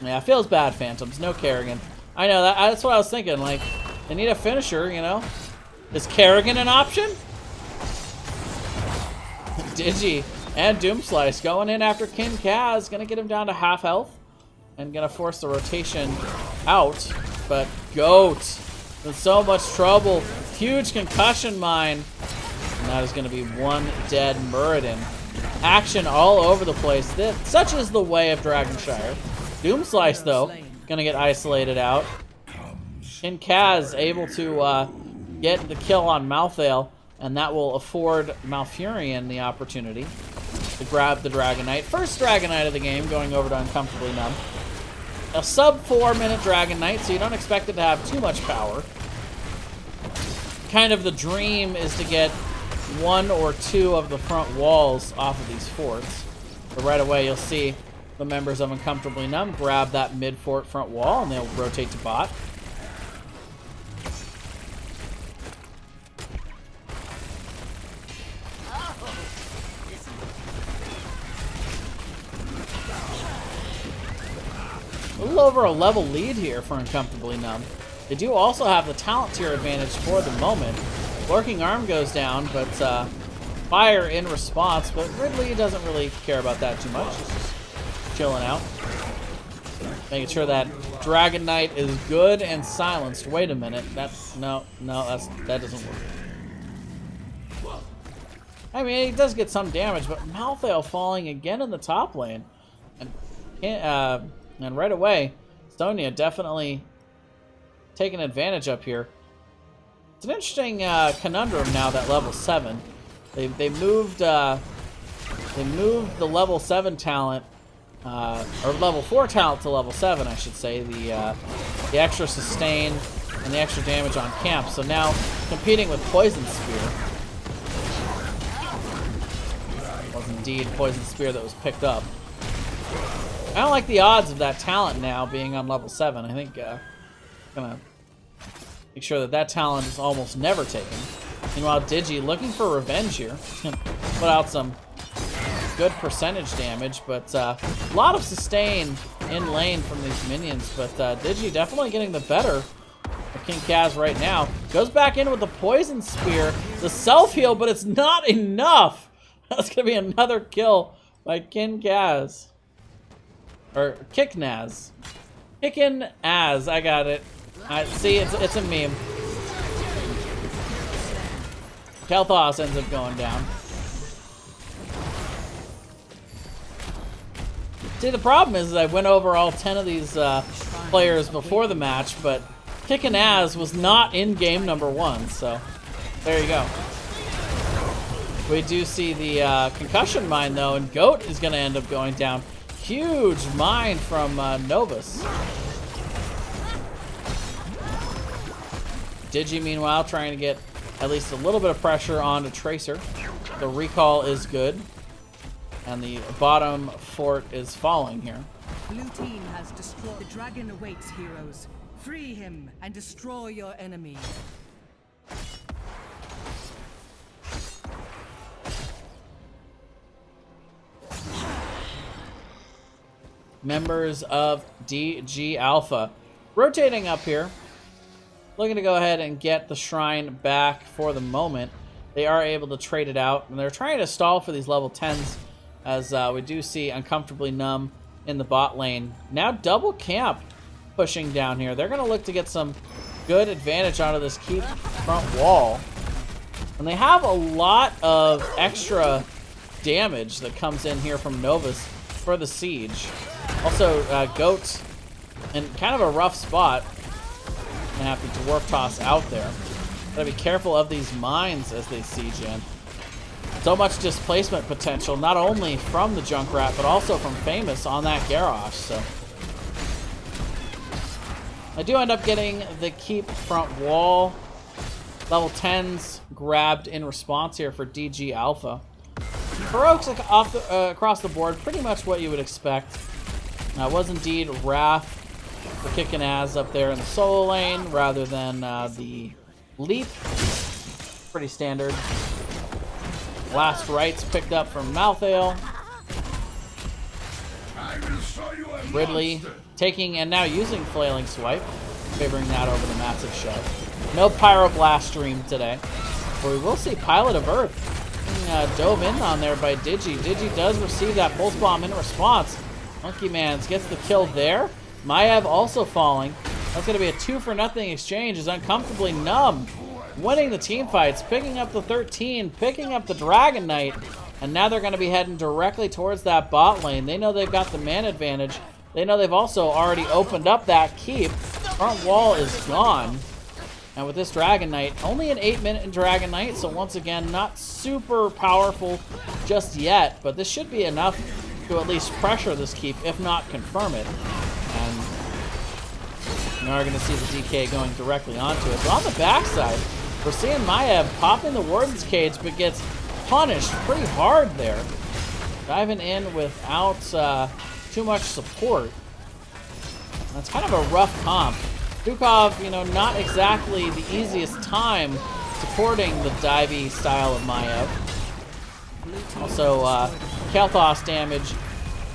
Yeah, it feels bad, Phantoms. No Kerrigan. I know, that's what I was thinking. Like, they need a finisher, you know? Is Kerrigan an option? Digi and Doomslice going in after Kin Kaz. Gonna get him down to half health. And gonna force the rotation out. But Goat in so much trouble. Huge concussion mine. And that is gonna be one dead Muradin. Action all over the place. Such is the way of Dragonshire. Doomslice, though, gonna get isolated out. Kin Kaz able to get the kill on Malthael, and that will afford Malfurion the opportunity to grab the Dragon Knight. First Dragon Knight of the game, going over to Uncomfortably Numb. A sub 4-minute Dragon Knight, so you don't expect it to have too much power. Kind of the dream is to get 1 or 2 of the front walls off of these forts. But right away, you'll see the members of Uncomfortably Numb grab that mid-fort front wall, and they'll rotate to bot. A little over a level lead here for Uncomfortably Numb. They do also have the talent tier advantage for the moment. Lurking Arm goes down, but fire in response. But Ridley doesn't really care about that too much. He's just chilling out. Making sure that Dragon Knight is good and silenced. Wait a minute. That doesn't work. I mean, he does get some damage, but Malthael falling again in the top lane. And right away, Estonia definitely taking advantage up here. It's an interesting conundrum now that level 7. They moved the level 7 talent, or level 4 talent to level 7, I should say. The extra sustain and the extra damage on camp. So now competing with Poison Spear. It was indeed Poison Spear that was picked up. I don't like the odds of that talent now being on level 7. I think I'm gonna make sure that talent is almost never taken. Meanwhile, Digi looking for revenge here. He's gonna put out some good percentage damage, but a lot of sustain in lane from these minions. But Digi definitely getting the better of King Kaz right now. Goes back in with the Poison Spear, the self-heal, but it's not enough. That's gonna be another kill by King Kaz. Or Kicknaz. Kickin' Az, I got it. See, it's a meme. Kel'Thas ends up going down. See, the problem is I went over all 10 of these players before the match, but Kickin' Az was not in game number 1, so there you go. We do see the concussion mine, though, and Goat is going to end up going down. Huge mine from Novus. Digi, meanwhile, trying to get at least a little bit of pressure onto Tracer. The recall is good. And the bottom fort is falling here. Blue team has destroyed. The dragon awaits, heroes. Free him and destroy your enemy. Members of DG Alpha rotating up here, looking to go ahead and get the shrine back for the moment. They are able to trade it out, and they're trying to stall for these level 10s, as we do see Uncomfortably Numb in the bot lane. Now double camp pushing down here. They're going to look to get some good advantage out of this keep front wall, and they have a lot of extra damage that comes in here from Novus for the siege. Also, Goat in kind of a rough spot. Gonna have to Dwarf Toss out there. Gotta be careful of these mines as they siege in. So much displacement potential, not only from the Junkrat, but also from Famous on that Garrosh. So I do end up getting the keep front wall. Level 10s grabbed in response here for DG Alpha. Heroics across the board, pretty much what you would expect. Was indeed Wrath for Kickin' Az up there in the solo lane rather than the Leap. Pretty standard. Last Rites picked up from Malthael. Ridley taking and now using Flailing Swipe, favoring that over the Massive Shove. No Pyroblast stream today, but we will see Pilot of Earth dove in on there by Digi. Digi does receive that Pulse Bomb in response. Monkey Mans gets the kill there. Maiev also falling. That's going to be a 2-for-0 exchange as Uncomfortably Numb winning the team fights, picking up the 13, picking up the Dragon Knight, and now they're going to be heading directly towards that bot lane. They know they've got the man advantage. They know they've also already opened up that keep. Front wall is gone. And with this Dragon Knight, only an 8-minute Dragon Knight, so once again, not super powerful just yet, but this should be enough to at least pressure this keep, if not confirm it. And now we're going to see the DK going directly onto it. But on the backside, we're seeing Maiev popping the Warden's Cage, but gets punished pretty hard there. Diving in without too much support. That's kind of a rough comp. Dukov, you know, not exactly the easiest time supporting the divey style of Maiev. Also, Kael'thas damage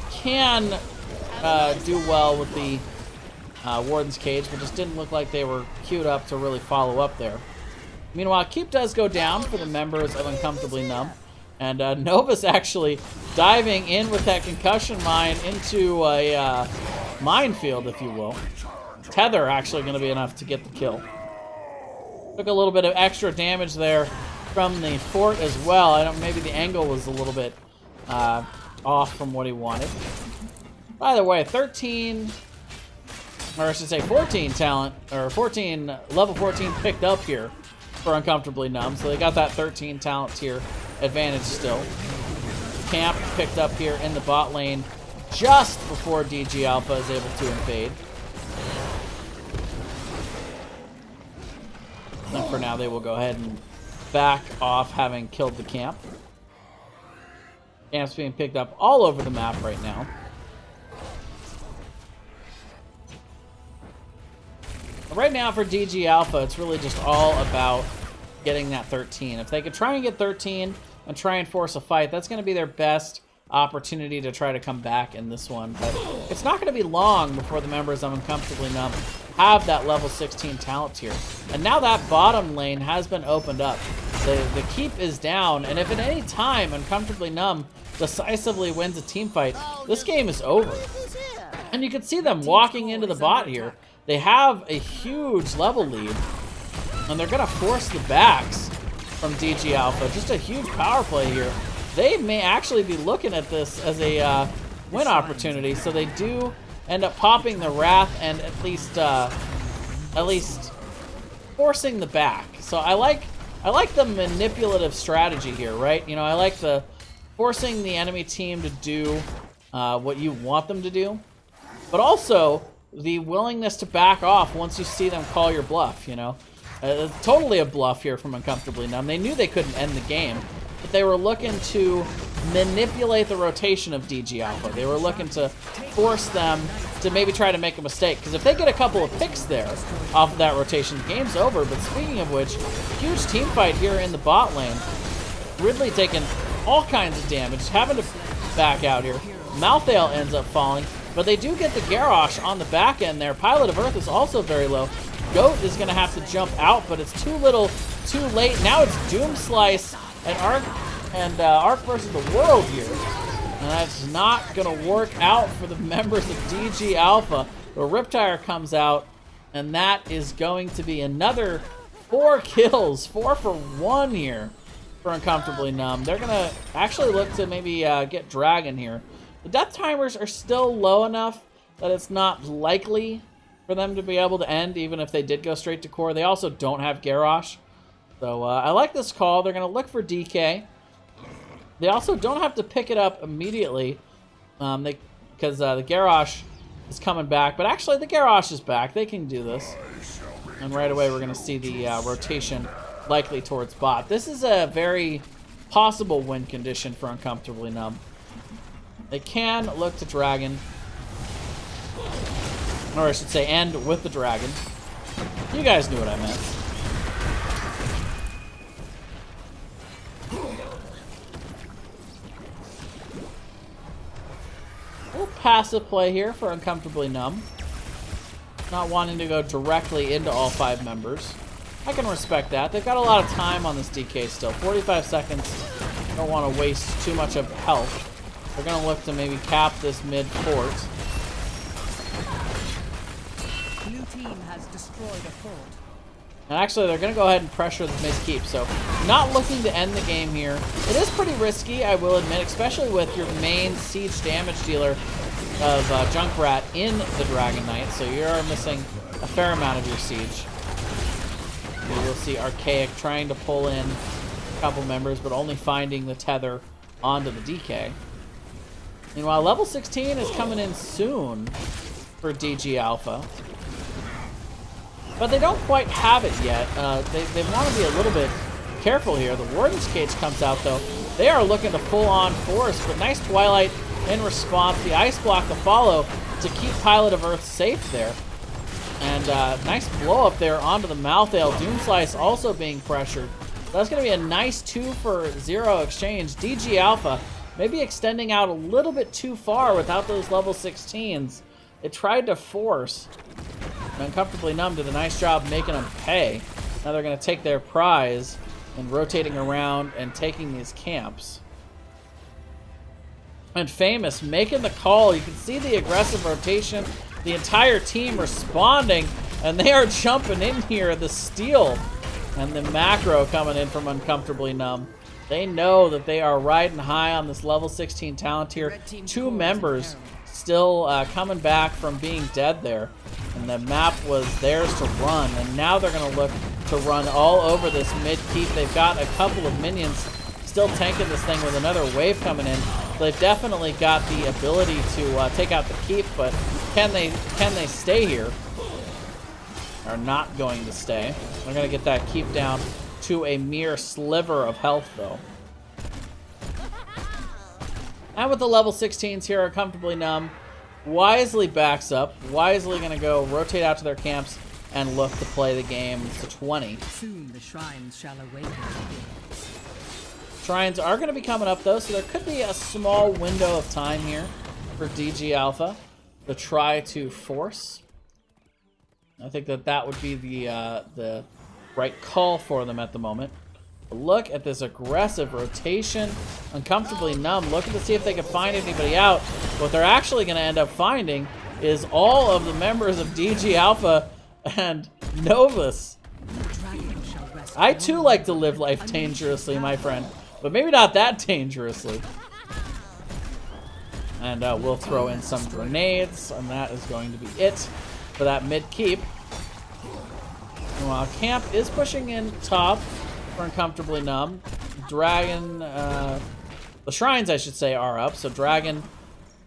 can do well with the Warden's Cage, but just didn't look like they were queued up to really follow up there. Meanwhile, Keep does go down for the members of Uncomfortably Numb. And Nova's actually diving in with that concussion mine into a minefield, if you will. Tether actually going to be enough to get the kill. Took a little bit of extra damage there from the fort as well. I don't. Maybe the angle was a little bit off from what he wanted. By the way, 13, or I should say 14 talent, or 14, level 14 picked up here for Uncomfortably Numb. So they got that 13 talent tier advantage still. Camp picked up here in the bot lane just before DG Alpha is able to invade. And for now, they will go ahead and back off, having killed the camp. Camp's being picked up all over the map right now. Right now for DG Alpha, it's really just all about getting that 13. If they could try and get 13 and try and force a fight, that's going to be their best opportunity to try to come back in this one. But it's not going to be long before the members of Uncomfortably Numb have that level 16 talent tier. And now that bottom lane has been opened up. The keep is down, and if at any time Uncomfortably Numb decisively wins a team fight, this game is over. And you can see them walking into the bot here. They have a huge level lead, and they're going to force the backs from DG Alpha. Just a huge power play here. They may actually be looking at this as a win opportunity, so they do end up popping the Wrath and at least forcing the back. So I like the manipulative strategy here, right? You know, I like the forcing the enemy team to do what you want them to do, but also the willingness to back off once you see them call your bluff, you know. Totally a bluff here from Uncomfortably Numb. They knew they couldn't end the game, but they were looking to manipulate the rotation of DG Alpha. They were looking to force them to maybe try to make a mistake, because if they get a couple of picks there off of that rotation, the game's over. But speaking of which, huge team fight here in the bot lane. Ridley taking all kinds of damage, having to back out here. Malthael ends up falling, but they do get the Garrosh on the back end there. Pilot of Earth is also very low. Goat is going to have to jump out, but it's too little, too late. Now it's Doomslice and Arc versus the World here. And that's not going to work out for the members of DG Alpha. The Riptire comes out, and that is going to be another 4 kills. 4 for 1 here for Uncomfortably Numb. They're going to actually look to maybe get Dragon here. The death timers are still low enough that it's not likely for them to be able to end, even if they did go straight to core. They also don't have Garrosh. So I like this call. They're going to look for DK. They also don't have to pick it up immediately because the Garrosh is coming back. But actually, the Garrosh is back. They can do this. And right away, we're going to see the rotation likely towards bot. This is a very possible win condition for Uncomfortably Numb. They can look to Dragon. Or I should say end with the Dragon. You guys knew what I meant. A little passive play here for Uncomfortably Numb. Not wanting to go directly into all 5 members. I can respect that. They've got a lot of time on this DK still. 45 seconds. Don't want to waste too much of health. They're going to look to maybe cap this mid-fort. Blue team has destroyed a fort. And actually, they're going to go ahead and pressure the mid-keep. So, not looking to end the game here. It is pretty risky, I will admit, especially with your main siege damage dealer of Junkrat in the Dragon Knight. So, you are missing a fair amount of your siege. You'll see Archaic trying to pull in a couple members, but only finding the tether onto the DK. Meanwhile, level 16 is coming in soon for DG Alpha. But they don't quite have it yet. They want to be a little bit careful here. The Warden's Cage comes out, though. They are looking to full-on force, but nice Twilight in response. The Ice Block to follow to keep Pilot of Earth safe there. And nice blow up there onto the Malthael. Doomslice also being pressured. That's going to be a nice 2-for-0 exchange. DG Alpha maybe extending out a little bit too far without those level 16s. It tried to force. Uncomfortably Numb did a nice job making them pay. Now they're going to take their prize and rotating around and taking these camps. And Famous making the call. You can see the aggressive rotation. The entire team responding. And they are jumping in here. The steal and the macro coming in from Uncomfortably Numb. They know that they are riding high on this level 16 talent here. 2 members still coming back from being dead there. And the map was theirs to run. And now they're going to look to run all over this mid-keep. They've got a couple of minions still tanking this thing with another wave coming in. So they've definitely got the ability to take out the keep, but can they stay here? Are not going to stay. They're going to get that keep down to a mere sliver of health, though. And with the level 16s here, Uncomfortably Numb wisely backs up. Wisely going to go rotate out to their camps and look to play the game to 20. Soon the shrines shall awaken. Shrines are going to be coming up, though, so there could be a small window of time here for DG Alpha to try to force. I think that would be the right call for them at the moment. But look at this aggressive rotation. Uncomfortably Numb, looking to see if they can find anybody out. What they're actually going to end up finding is all of the members of DG Alpha and Novus. I too like to live life dangerously, my friend, but maybe not that dangerously. And we'll throw in some grenades, and that is going to be it for that mid-keep. Meanwhile, Camp is pushing in top for Uncomfortably Numb. Dragon, the shrines, I should say, are up, so Dragon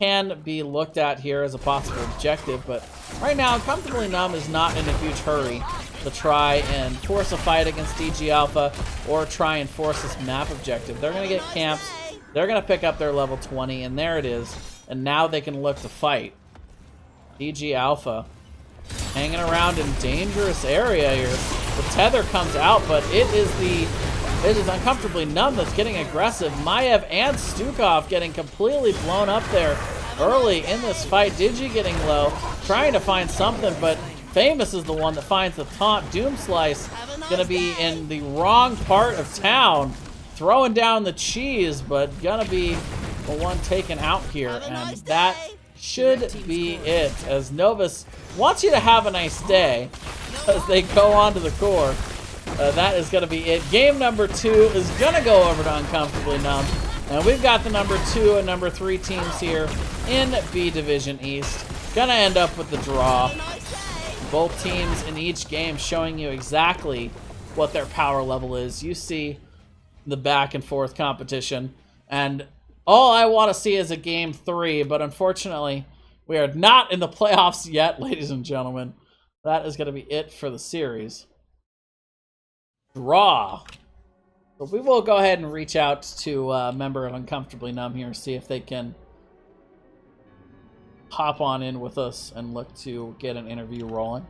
can be looked at here as a possible objective, but right now, Uncomfortably Numb is not in a huge hurry to try and force a fight against DG Alpha or try and force this map objective. They're going to get camps, they're going to pick up their level 20, and there it is, and now they can look to fight. DG Alpha hanging around in dangerous area here. The tether comes out, but it is Uncomfortably Numb that's getting aggressive. Maiev and Stukov getting completely blown up there early in this fight. Digi getting low, trying to find something, but Famous is the one that finds the taunt. Doomslice gonna be in the wrong part of town, throwing down the cheese, but gonna be the one taken out here, and that should be it, as Novus wants you to have a nice day as they go on to the core. That is going to be it. Game number 2 is going to go over to Uncomfortably Numb, and we've got the number 2 and number 3 teams here in B Division East. Going to end up with the draw. Both teams in each game showing you exactly what their power level is. You see the back and forth competition, and all I want to see is a game 3, but unfortunately, we are not in the playoffs yet, ladies and gentlemen. That is going to be it for the series. Draw. So we will go ahead and reach out to a member of Uncomfortably Numb here, see if they can hop on in with us and look to get an interview rolling.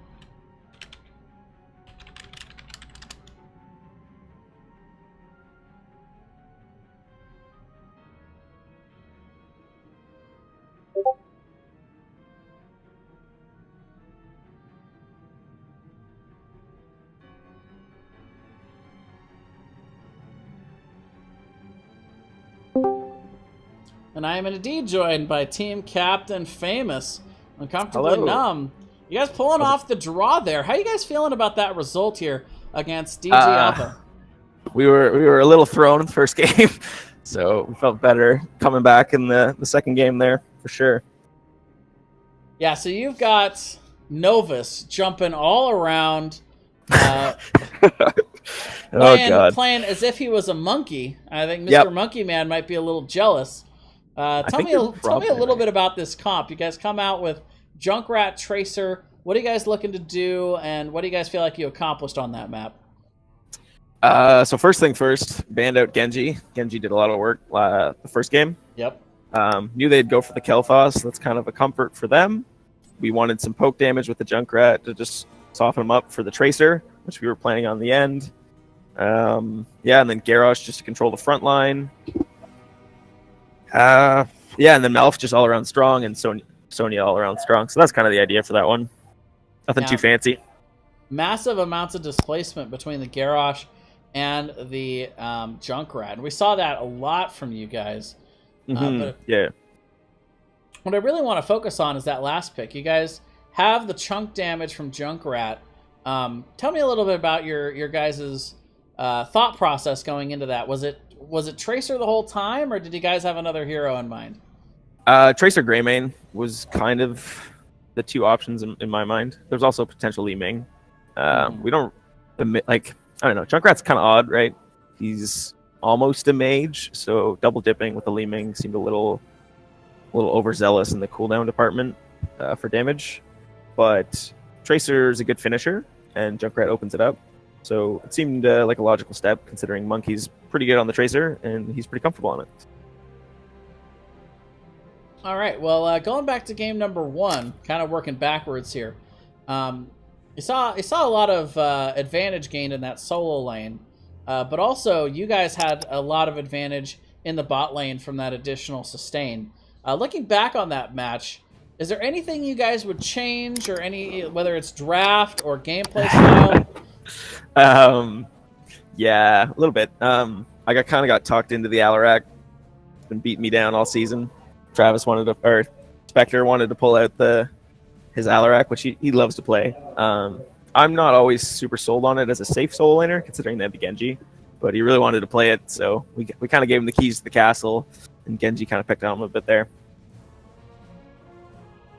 And I am indeed joined by Team Captain Famous, Uncomfortably Numb. You guys pulling off the draw there. How you guys feeling about that result here against DG Alpha? We were a little thrown in the first game, so we felt better coming back in the second game there, for sure. Yeah, so you've got Novus jumping all around Uh, Oh God. playing as if he was a monkey. I think Mr. Yep. Monkey Man might be a little jealous. Tell think me you're tell me a probably little right. bit about this comp. You guys come out with Junkrat, Tracer. What are you guys looking to do, and what do you guys feel like you accomplished on that map? So first thing first, banned out Genji. Genji did a lot of work the first game. Yep. Knew they'd go for the Kel'Thas. That's kind of a comfort for them. We wanted some poke damage with the Junkrat to just soften them up for the Tracer, which we were planning on the end. And then Garrosh just to control the front line. And then Melf just all around strong, and Sonya all around strong. So that's kind of the idea for that one. Nothing too fancy. Massive amounts of displacement between the Garrosh and the Junkrat. And we saw that a lot from you guys. But Yeah. what I really want to focus on is that last pick. You guys have the chunk damage from Junkrat. Tell me a little bit about your guys' thought process going into that. Was it Tracer the whole time, or did you guys have another hero in mind? Tracer Greymane was kind of the two options in my mind. There's also potential Li Ming. We don't like. I don't know. Junkrat's kind of odd, right? He's almost a mage, so double dipping with the Li Ming seemed a little overzealous in the cooldown department for damage. But Tracer's a good finisher, and Junkrat opens it up. So it seemed like a logical step, considering Monkey's pretty good on the Tracer, and he's pretty comfortable on it. All right. Well, going back to game number 1, kind of working backwards here. You saw a lot of advantage gained in that solo lane, but also you guys had a lot of advantage in the bot lane from that additional sustain. Looking back on that match, is there anything you guys would change, or whether it's draft or gameplay style? Yeah, a little bit. I got talked into the Alarak. It's been beating me down all season. Spectre wanted to pull out his Alarak, which he loves to play. I'm not always super sold on it as a safe solo laner, considering they have the Genji, but he really wanted to play it, so we kind of gave him the keys to the castle, and Genji kind of picked on him a bit there.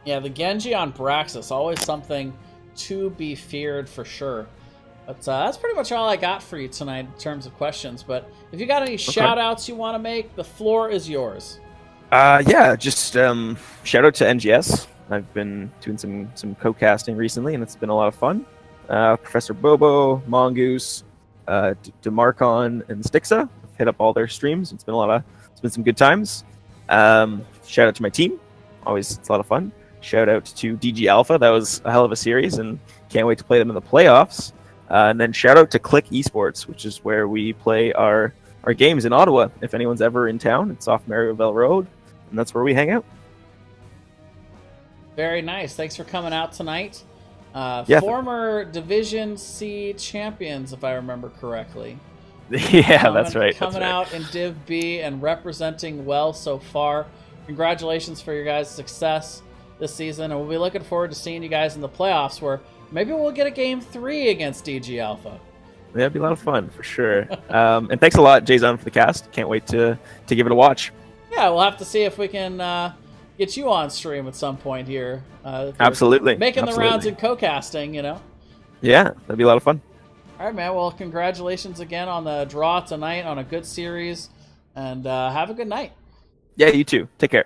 Yeah, the Genji on Braxis, always something to be feared for sure. But that's pretty much all I got for you tonight in terms of questions. But if you got any shout-outs you want to make, the floor is yours. Just shout out to NGS. I've been doing some co-casting recently, and it's been a lot of fun. Professor Bobo, Mongoose, Demarcon, and Stixa. I've hit up all their streams. It's been some good times. Shout out to my team. It's a lot of fun. Shout out to DG Alpha. That was a hell of a series, and can't wait to play them in the playoffs. And then shout out to Click Esports, which is where we play our games in Ottawa. If anyone's ever in town, it's off Merivale Road, and that's where we hang out. Very nice. Thanks for coming out tonight. Yeah. Former Division C champions, if I remember correctly. Yeah, that's right. Coming out in Div B and representing well so far. Congratulations for your guys' success this season, and we'll be looking forward to seeing you guys in the playoffs, where maybe we'll get a Game 3 against DG Alpha. That'd be a lot of fun, for sure. And thanks a lot, Jason, for the cast. Can't wait to give it a watch. Yeah, we'll have to see if we can get you on stream at some point here. Absolutely. Making the rounds and co-casting, you know? Yeah, that'd be a lot of fun. All right, man. Well, congratulations again on the draw tonight, on a good series, and have a good night. Yeah, you too. Take care.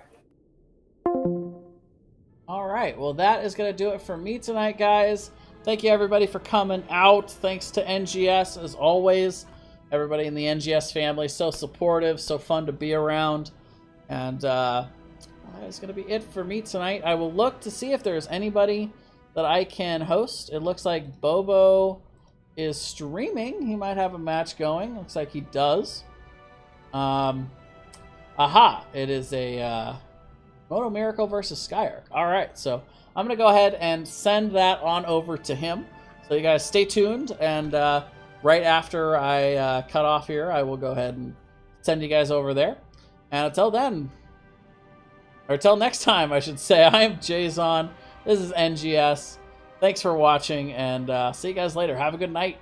All right. Well, that is going to do it for me tonight, guys. Thank you, everybody, for coming out. Thanks to NGS, as always. Everybody in the NGS family, so supportive, so fun to be around. And that is going to be it for me tonight. I will look to see if there's anybody that I can host. It looks like Bobo is streaming. He might have a match going. Looks like he does. It is a Moto Miracle versus Skyark. All right, so I'm going to go ahead and send that on over to him. So you guys stay tuned, and right after I cut off here, I will go ahead and send you guys over there. And until then, or until next time, I should say, I am Jason. This is NGS. Thanks for watching, and see you guys later. Have a good night.